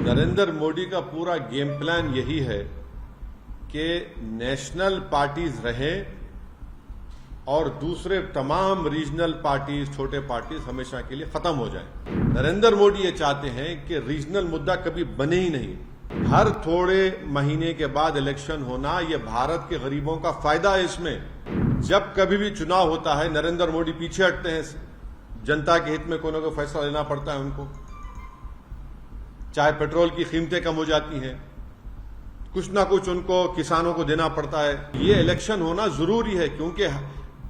नरेंद्र मोदी का पूरा game plan यही है कि नेशनल पार्टीज रहें और दूसरे तमाम रीजनल पार्टीज, छोटे पार्टीज हमेशा के लिए खत्म हो जाएं। नरेंद्र मोदी ये चाहते हैं कि रीजनल मुद्दा कभी बने ही नहीं। हर थोड़े महीने के बाद इलेक्शन होना, ये भारत के गरीबों का फायदा है। इसमें जब कभी भी चुनाव होता है नरेंद्र मोदी पीछे हटते हैं। जनता के हित में कोई ना कोई फैसला लेना पड़ता है उनको। चाहे पेट्रोल की कीमतें कम हो जाती हैं, कुछ ना कुछ उनको किसानों को देना पड़ता है। ये इलेक्शन होना जरूरी है क्योंकि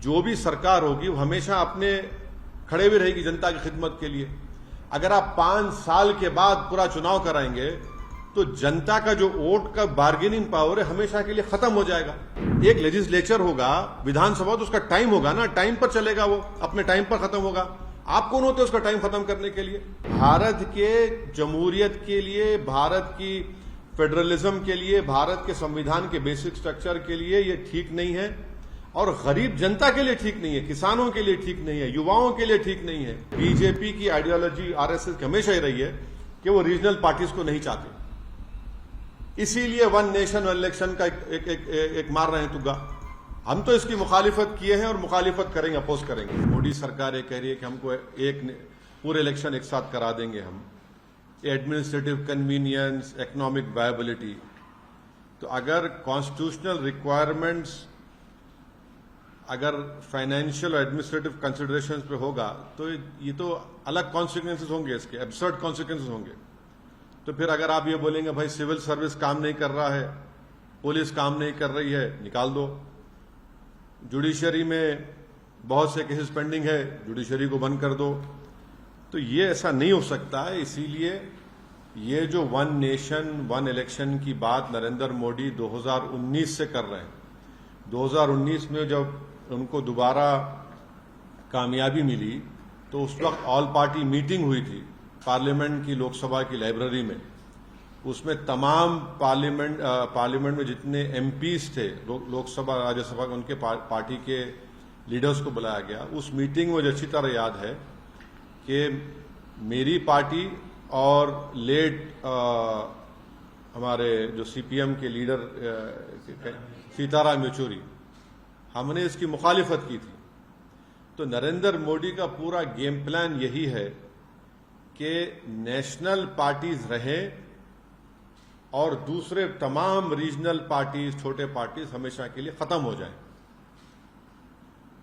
जो भी सरकार होगी वो हमेशा अपने खड़े भी रहेगी जनता की खिदमत के लिए। अगर आप 5 साल के बाद पूरा चुनाव कराएंगे तो जनता का जो वोट का बार्गेनिंग पावर है हमेशा के लिए खत्म हो जाएगा। एक लेजिस्लेचर होगा, विधानसभा, तो उसका टाइम होगा ना, टाइम पर चलेगा, वो अपने टाइम पर खत्म होगा। आप कौन होते उसका टाइम खत्म करने के लिए? भारत के जमहूरियत के लिए, भारत की फेडरलिज्म के लिए, भारत के संविधान के बेसिक स्ट्रक्चर के लिए ये ठीक नहीं है और गरीब जनता के लिए ठीक नहीं है, किसानों के लिए ठीक नहीं है, युवाओं के लिए ठीक नहीं है। बीजेपी की आइडियोलॉजी, आरएसएस की हमेशा ही रही है कि वो रीजनल पार्टीज को नहीं चाहते, इसीलिए वन नेशन वन इलेक्शन का एक मार रहे हैं तुग्गा। हम तो इसकी मुखालिफत किए हैं और मुखालिफत करेंगे, अपोज करेंगे। मोदी सरकार ये कह रही है कि हमको पूरे इलेक्शन एक साथ करा देंगे हम, एडमिनिस्ट्रेटिव कन्वीनियंस, इकोनॉमिक वायबिलिटी। तो अगर कॉन्स्टिट्यूशनल रिक्वायरमेंट्स अगर फाइनेंशियल और एडमिनिस्ट्रेटिव कंसिडरेशन पे होगा तो ये तो अलग कॉन्सिक्वेंसेस होंगे, इसके एब्सर्ड कॉन्सिक्वेंसेस होंगे। तो फिर अगर आप ये बोलेंगे भाई सिविल सर्विस काम नहीं कर रहा है, पुलिस काम नहीं कर रही है, निकाल दो। जुडिशरी में बहुत से केसेस पेंडिंग है, जुडिशरी को बंद कर दो। तो ये ऐसा नहीं हो सकता है। इसीलिए ये जो वन नेशन वन इलेक्शन की बात नरेंद्र मोदी 2019 से कर रहे हैं, 2019 में जब उनको दोबारा कामयाबी मिली तो उस वक्त ऑल पार्टी मीटिंग हुई थी पार्लियामेंट की, लोकसभा की लाइब्रेरी में। उसमें तमाम पार्लियामेंट में जितने एमपीज थे, लोकसभा राज्यसभा के, उनके पार्टी के लीडर्स को बुलाया गया। उस मीटिंग में मुझे अच्छी तरह याद है कि मेरी पार्टी और लेट हमारे जो सीपीएम के लीडर सीताराम येचुरी, हमने इसकी मुखालिफत की थी। तो नरेंद्र मोदी का पूरा गेम प्लान यही है कि नेशनल पार्टीज रहें और दूसरे तमाम रीजनल पार्टीज, छोटे पार्टीज हमेशा के लिए खत्म हो जाएं।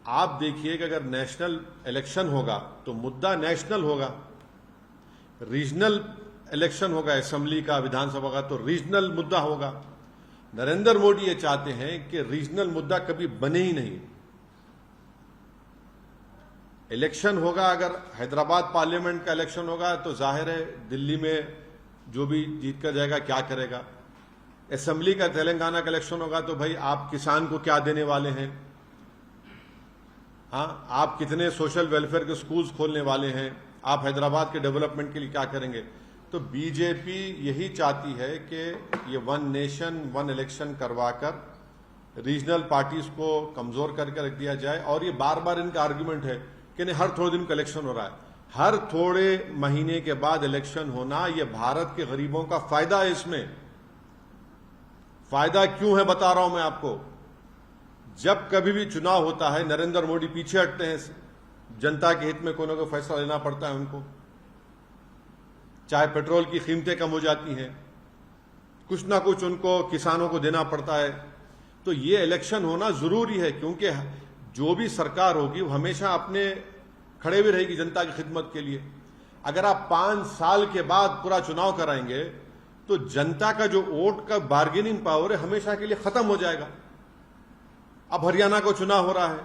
आप देखिए कि अगर नेशनल इलेक्शन होगा तो मुद्दा नेशनल होगा, रीजनल इलेक्शन होगा असेंबली का, विधानसभा का, तो रीजनल मुद्दा होगा। नरेंद्र मोदी ये चाहते हैं कि रीजनल मुद्दा कभी बने ही नहीं। इलेक्शन होगा, अगर हैदराबाद पार्लियामेंट का इलेक्शन होगा तो जाहिर है दिल्ली में जो भी जीत कर जाएगा क्या करेगा। असेंबली का तेलंगाना का इलेक्शन होगा तो भाई आप किसान को क्या देने वाले हैं, हाँ, आप कितने सोशल वेलफेयर के स्कूल्स खोलने वाले हैं, आप हैदराबाद के डेवलपमेंट के लिए क्या करेंगे। तो बीजेपी यही चाहती है कि ये वन नेशन वन इलेक्शन करवाकर रीजनल पार्टीज को कमजोर करके रख दिया जाए। और ये बार बार इनका आर्गुमेंट है कि नहीं, हर थोड़े दिन का इलेक्शन हो रहा है। हर थोड़े महीने के बाद इलेक्शन होना, ये भारत के गरीबों का फायदा है। इसमें फायदा क्यों है बता रहा हूं मैं आपको। जब कभी भी चुनाव होता है नरेंद्र मोदी पीछे हटते हैं। जनता के हित में कोई ना कोई फैसला लेना पड़ता है उनको। चाहे पेट्रोल की कीमतें कम हो जाती हैं, कुछ ना कुछ उनको किसानों को देना पड़ता है। तो ये इलेक्शन होना जरूरी है क्योंकि जो भी सरकार होगी वो हमेशा अपने खड़े भी रहेगी जनता की खिदमत के लिए। अगर आप 5 साल के बाद पूरा चुनाव कराएंगे तो जनता का जो वोट का बार्गेनिंग पावर है हमेशा के लिए खत्म हो जाएगा। अब हरियाणा को चुनाव हो रहा है,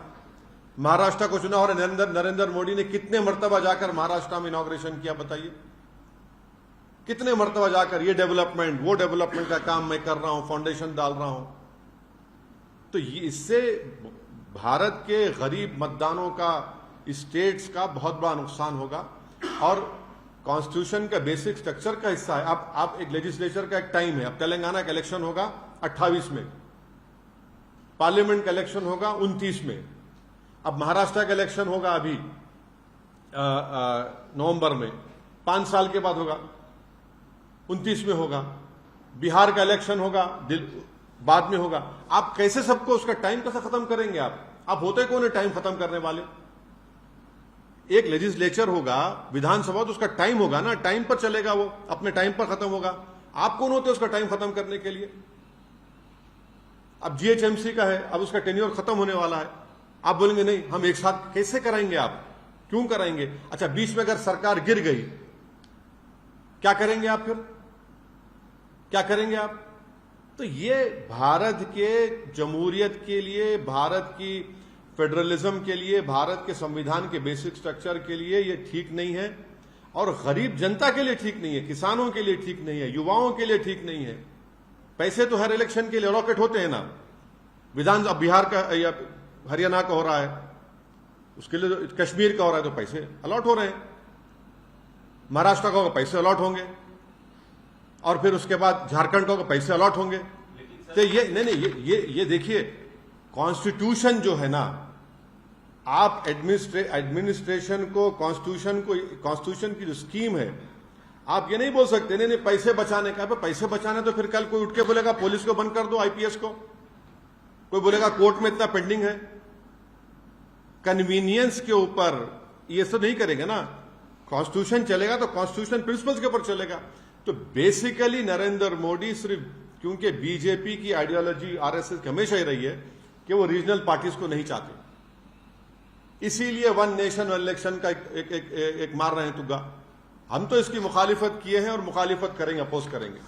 महाराष्ट्र को चुनाव हो रहा है। नरेंद्र मोदी ने कितने मर्तबा जाकर महाराष्ट्र में इनॉग्रेशन किया बताइए, कितने मर्तबा जाकर ये डेवलपमेंट वो डेवलपमेंट का काम मैं कर रहा हूं, फाउंडेशन डाल रहा हूं। तो इससे भारत के गरीब मतदानों का, स्टेट्स का बहुत बड़ा नुकसान होगा और कॉन्स्टिट्यूशन का बेसिक स्ट्रक्चर का हिस्सा है। अब आप एक लेजिस्लेचर का एक टाइम है। अब तेलंगाना का इलेक्शन होगा 28 में, पार्लियामेंट का इलेक्शन होगा 29 में, अब महाराष्ट्र का इलेक्शन होगा अभी नवंबर में, 5 साल के बाद होगा। 29 में होगा, बिहार का इलेक्शन होगा, बाद में होगा। आप कैसे सबको उसका टाइम कैसे खत्म करेंगे? आप होते कौन है टाइम खत्म करने वाले? एक लेजिस्लेचर होगा, विधानसभा, तो उसका टाइम होगा ना, टाइम पर चलेगा, वो अपने टाइम पर खत्म होगा। आप कौन होते उसका टाइम खत्म करने के लिए? अब जीएचएमसी का है, अब उसका टेन्योर खत्म होने वाला है, आप बोलेंगे नहीं हम एक साथ कैसे कराएंगे? आप क्यों कराएंगे? अच्छा, बीच में अगर सरकार गिर गई, क्या करेंगे आप? फिर क्या करेंगे आप? तो ये भारत के जमहूरियत के लिए, भारत की फेडरलिज्म के लिए, भारत के संविधान के बेसिक स्ट्रक्चर के लिए ये ठीक नहीं है, और गरीब जनता के लिए ठीक नहीं है, किसानों के लिए ठीक नहीं है, युवाओं के लिए ठीक नहीं है। पैसे तो हर इलेक्शन के लिए अलॉकेट होते हैं ना, विधान, अब बिहार का या हरियाणा का हो रहा है, उसके लिए तो कश्मीर का हो रहा है, तो पैसे अलॉट हो रहे हैं, महाराष्ट्र का होगा पैसे अलॉट होंगे, और फिर उसके बाद झारखंड का होगा पैसे अलॉट होंगे। तो ये नहीं, ये देखिए, कॉन्स्टिट्यूशन जो है ना, आप एडमिनिस्ट्रेशन को, कॉन्स्टिट्यूशन की जो स्कीम है, आप ये नहीं बोल सकते नहीं पैसे बचाने का। पैसे बचाने तो फिर कल कोई उठ के बोलेगा पुलिस को बंद कर दो, आईपीएस को, कोई बोलेगा कोर्ट में इतना पेंडिंग है। कन्वीनियंस के ऊपर ये सब नहीं करेंगे ना। कॉन्स्टिट्यूशन चलेगा तो कॉन्स्टिट्यूशन प्रिंसिपल्स के ऊपर चलेगा। तो बेसिकली नरेंद्र मोदी सिर्फ, क्योंकि बीजेपी की आइडियोलॉजी आरएसएस की हमेशा ही रही है कि वो रीजनल पार्टीज को नहीं चाहते, इसीलिए वन नेशन वन इलेक्शन का एक मार रहे हैं तुग्गा। हम तो इसकी मुखालिफत किए हैं और मुखालिफत करेंगे, अपोज करेंगे।